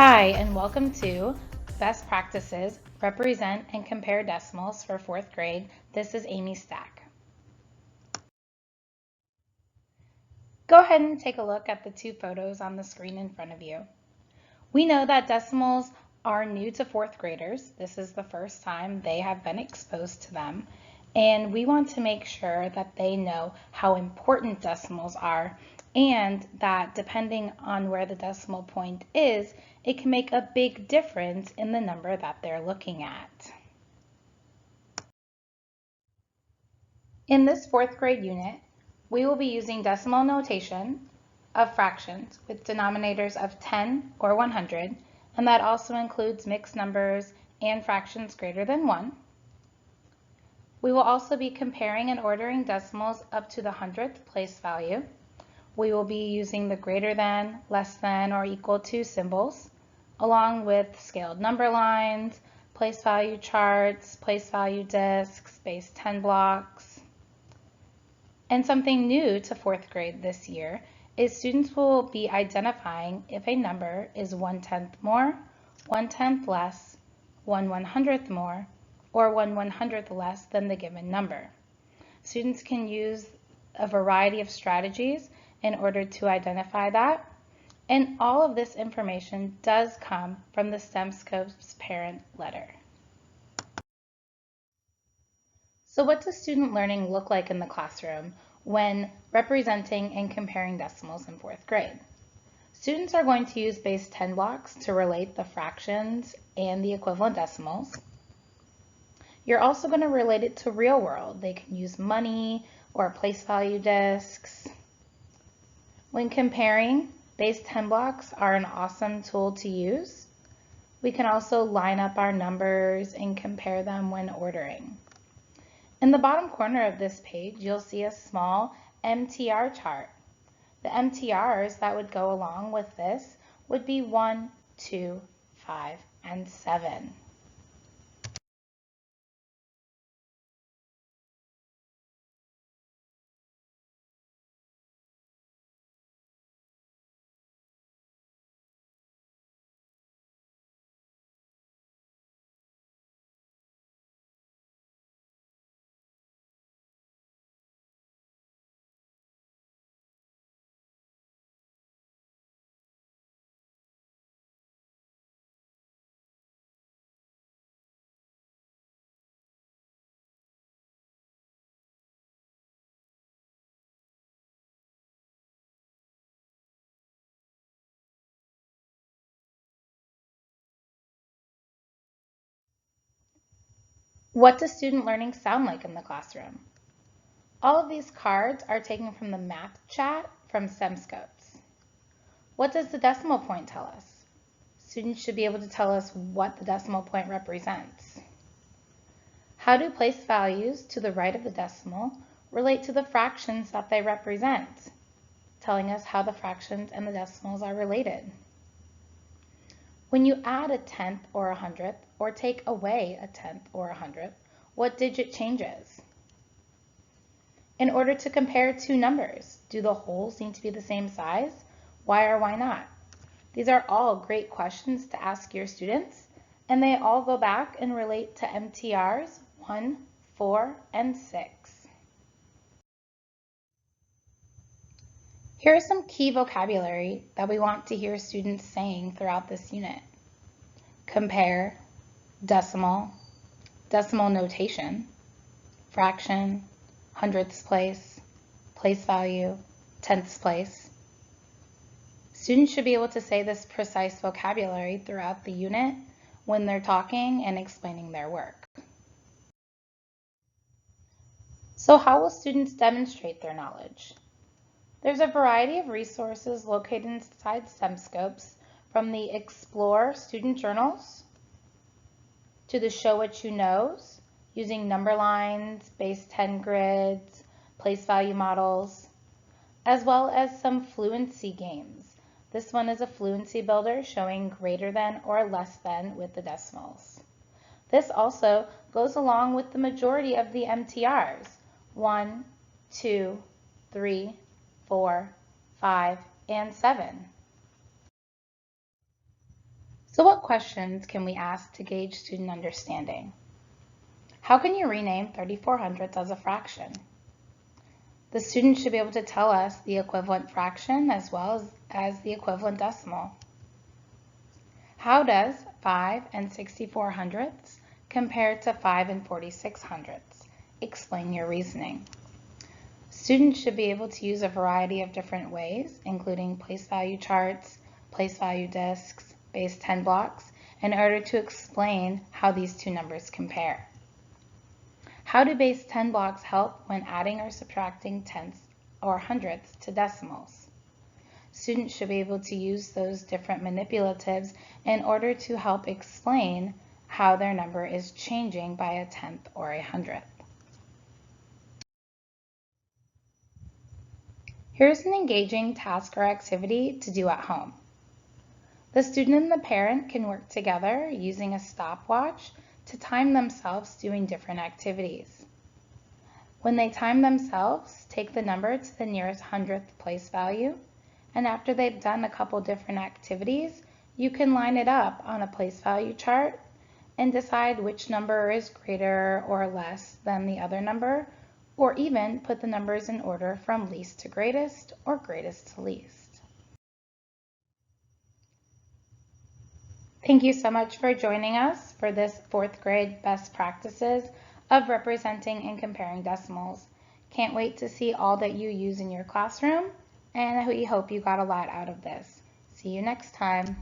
Hi, and welcome to Best Practices, Represent and Compare Decimals for 4th grade. This is Amy Stack. Go ahead and take a look at the two photos on the screen in front of you. We know that decimals are new to 4th graders. This is the first time they have been exposed to them, and we want to make sure that they know how important decimals are and that depending on where the decimal point is, it can make a big difference in the number that they're looking at. In this 4th grade unit, we will be using decimal notation of fractions with denominators of 10 or 100, and that also includes mixed numbers and fractions greater than 1. We will also be comparing and ordering decimals up to the 100th place value. We will be using the greater than, less than, or equal to symbols, along with scaled number lines, place value charts, place value discs, base 10 blocks. And something new to 4th grade this year is students will be identifying if a number is 1/10 more, 1/10 less, 1/100th more, or 1/100th less than the given number. Students can use a variety of strategies in order to identify that, and all of this information does come from the STEMscopes parent letter. So what does student learning look like in the classroom when representing and comparing decimals in 4th grade? Students are going to use base 10 blocks to relate the fractions and the equivalent decimals. You're also going to relate it to real world. They can use money or place value discs. When comparing, base 10 blocks are an awesome tool to use. We can also line up our numbers and compare them when ordering. In the bottom corner of this page, you'll see a small MTR chart. The MTRs that would go along with this would be 1, 2, 5, and 7. What does student learning sound like in the classroom? All of these cards are taken from the math chat from STEMscopes. What does the decimal point tell us? Students should be able to tell us what the decimal point represents. How do place values to the right of the decimal relate to the fractions that they represent, telling us how the fractions and the decimals are related? When you add a 10th or a 100th, or take away a 10th or a 100th, what digit changes? In order to compare two numbers, do the wholes need to be the same size? Why or why not? These are all great questions to ask your students, and they all go back and relate to MTRs 1, 4, and 6. Here are some key vocabulary that we want to hear students saying throughout this unit. Compare, decimal, decimal notation, fraction, hundredths place, place value, tenths place. Students should be able to say this precise vocabulary throughout the unit when they're talking and explaining their work. So how will students demonstrate their knowledge? There's a variety of resources located inside STEMscopes, from the Explore student journals to the Show What You Knows, using number lines, base 10 grids, place value models, as well as some fluency games. This one is a fluency builder showing greater than or less than with the decimals. This also goes along with the majority of the MTRs, 1, 2, 3, 4, 5, and 7. So what questions can we ask to gauge student understanding? How can you rename 34 hundredths as a fraction? The student should be able to tell us the equivalent fraction as well as the equivalent decimal. How does 5 and 64 hundredths compare to 5 and 46 hundredths? Explain your reasoning. Students should be able to use a variety of different ways, including place value charts, place value discs, base 10 blocks, in order to explain how these two numbers compare. How do base 10 blocks help when adding or subtracting tenths or hundredths to decimals? Students should be able to use those different manipulatives in order to help explain how their number is changing by a tenth or a hundredth. Here's an engaging task or activity to do at home. The student and the parent can work together using a stopwatch to time themselves doing different activities. When they time themselves, take the number to the nearest hundredth place value, and after they've done a couple different activities, you can line it up on a place value chart and decide which number is greater or less than the other number, or even put the numbers in order from least to greatest or greatest to least. Thank you so much for joining us for this 4th grade best practices of representing and comparing decimals. Can't wait to see all that you use in your classroom, and we hope you got a lot out of this. See you next time.